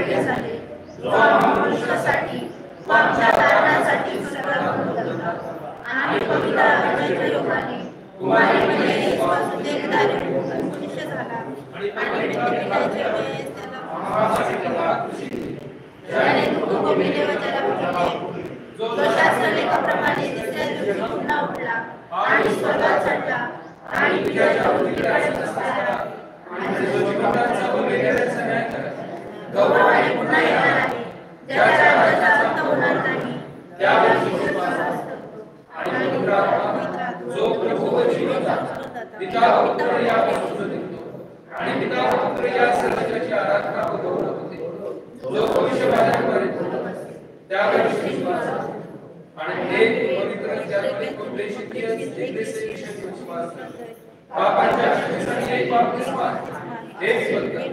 योग्य झाले, जो आम्हा मनुष्यासाठी व आमच्या तारणासाठी सगळं करता आणि पवित्र आत्म्याच्या योगाने तुम्हाला मनुष्य झाला आणि पित्याच्या वेळेस त्याला जो शास्त्रलेखाप्रमाणे तिसऱ्या दिवशी पुन्हा उठला आणि स्वर्गात चढला आणि पित्याच्या उजवीकडे बसला आणि जो जिवंतांचा व मेलेल्यांचा न्याय करत गौरवाने पुन्हा येणार आहे, ज्याच्या राज्याचा अंत होणार नाही, त्यावर विश्वास असतो आणि जो प्रभू व जीवनदाता पिता व पुत्र या वस्तूंना देतो आणि पिता व पुत्र या सर्वांची आराधना व गौरव होते, जो भविष्यवाण्यांद्वारे बोलत असतो त्यावर विश्वास असतो आणि हे पवित्र ज्यामध्ये कोणते शिकले देखील विश्वास पापांच्या क्षमेसाठी एक बाप्तिस्मात हेच बदल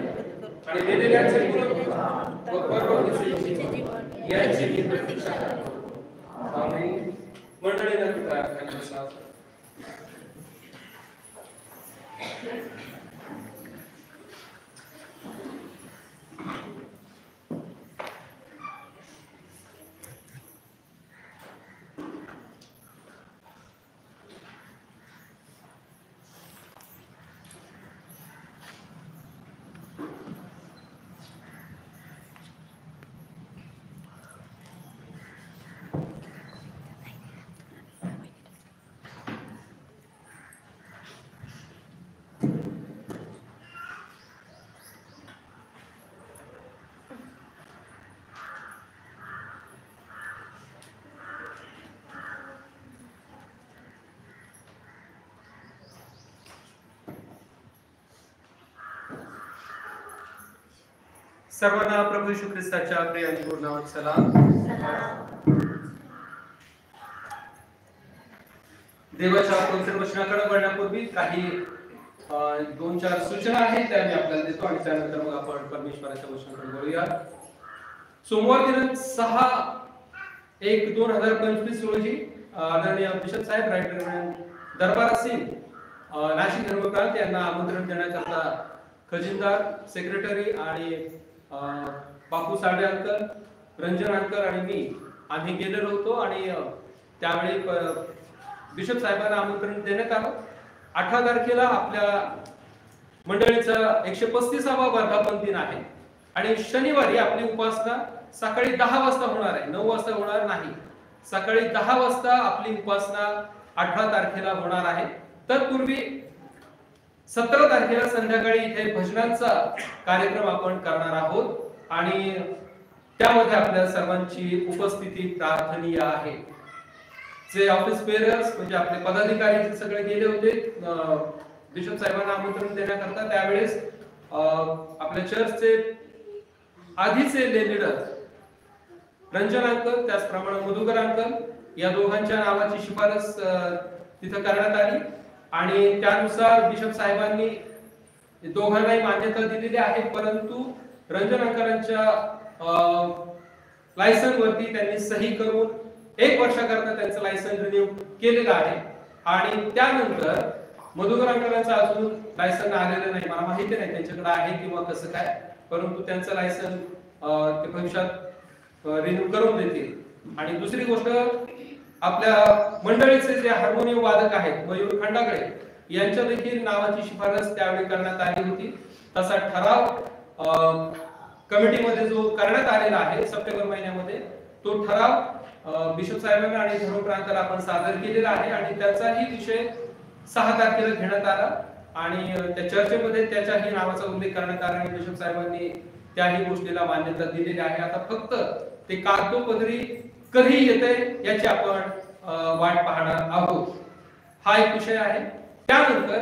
आणि दिलेल्याचे पुनरुत्थान व परलोकीचे जीवन याची मी प्रतीक्षा करतो. आम्ही मंडळीला खाली बसा. सर्वांना प्रभू येशू ख्रिस्ताच्या प्रिय आणि गोड नावात सलाम. देवाच्या पवित्र वचनाकडे वळण्यापूर्वी काही 2-4 सूचना आहेत त्या मी आपल्याला देतो आणि त्यानंतर मग आपण परमेश्वराच्या वचनाकडे वळूया. सोमवार दिनांक 6/1/2025 रोजी आदरणीय बिशप साहेब राईट रेव्हरंड दरबार सिंग नाशिक धर्मप्रांत यांना आमंत्रण देण्याकरता खजिनदार, सेक्रेटरी आणि बापू साडे अंकल, रंजन अंकल आणि मी आम्ही गेलेलो होतो आणि त्यावेळी बिशप साहेबांना आमंत्रण देण्यात आलं. 18 तारखेला आपल्या मंडळीचा 135वा वर्धापन दिन आहे आणि शनिवारी आपली उपासना सकाळी 10 वाजता होणार आहे. 9 वाजता होणार नाही. सकाळी 10 वाजता आपली उपासना 18 तारखेला होणार आहे. तत्पूर्वी 17 तारखेला संध्याकाळी इथे भजनांचा कार्यक्रम आपण करणार आहोत आणि त्यामध्ये आपल्या सर्वांची उपस्थिती प्रार्थनीय आहे. जे ऑफिस बेअरर्स म्हणजे आपले पदाधिकारी जे सगळे गेले होते बिशप साहेबांना आमंत्रण देण्याकरता, त्यावेळेस आपल्या चर्चचे आधीचे लीडर रंजन अंकल, त्याचप्रमाणे मधुकर अंकल या दोघांच्या नावाची शिफारस तिथे करण्यात आली आणि त्यानुसार बिशप साहेबांनी दोघांनाही मान्यता दिलेली आहे. परंतु रंजन अंकलांच्या लायसन वरती त्यांनी सही करून 1 वर्षाकरता त्यांचं लायसन रिन्यू केलेलं आहे आणि त्यानंतर मधुकर अंकलांचं अजून लायसन आलेलं नाही. मला माहिती नाही त्यांच्याकडे आहे किंवा कसं काय, परंतु त्यांचं लायसन ते भविष्यात रिन्यू करून देतील. आणि दुसरी गोष्ट, आपल्या मंडळीचे जे हार्मोनियम वादक आहेत मयूर खंडागळे यांच्या देखील नावाची शिफारस त्यावेळी करण्यात आली होती. तसा ठराव कमिटीमध्ये जो करण्यात आलेला आहे सप्टेंबर महिन्यामध्ये, तो ठराव बिशप साहेबांना आणि धर्मप्रांताला आपण सादर केलेला आहे आणि त्याचाही विषय 6 तारखेला घेण्यात आला आणि त्या चर्चेमध्ये त्याच्याही नावाचा उल्लेख करण्यात आला आणि बिशप साहेबांनी त्याही गोष्टीला मान्यता दिलेली आहे. आता फक्त ते कागदोपत्री कधी येते याची आपण वाट पाहणार आहोत. हा एक विषय आहे. त्यानंतर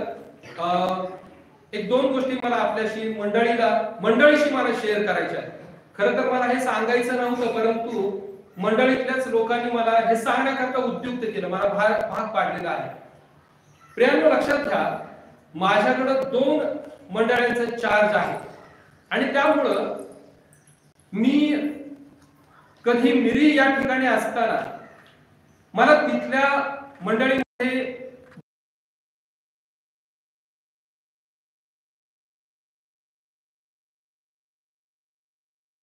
1-2 गोष्टी मला आपल्याशी मंडळीशी मला शेअर करायच्या आहेत. खरं तर मला हे सांगायचं नव्हतं, परंतु मंडळीतल्याच लोकांनी मला हे सांगण्याकरता उद्युक्त केलं, मला भाग पाडलेला आहे. प्रियांनो, लक्षात घ्या, माझ्याकडे 2 मंडळांचा चार्ज आहे आणि त्यामुळं मी कधी मिरी या ठिकाणी असताना मला तिथल्या मंडळीमध्ये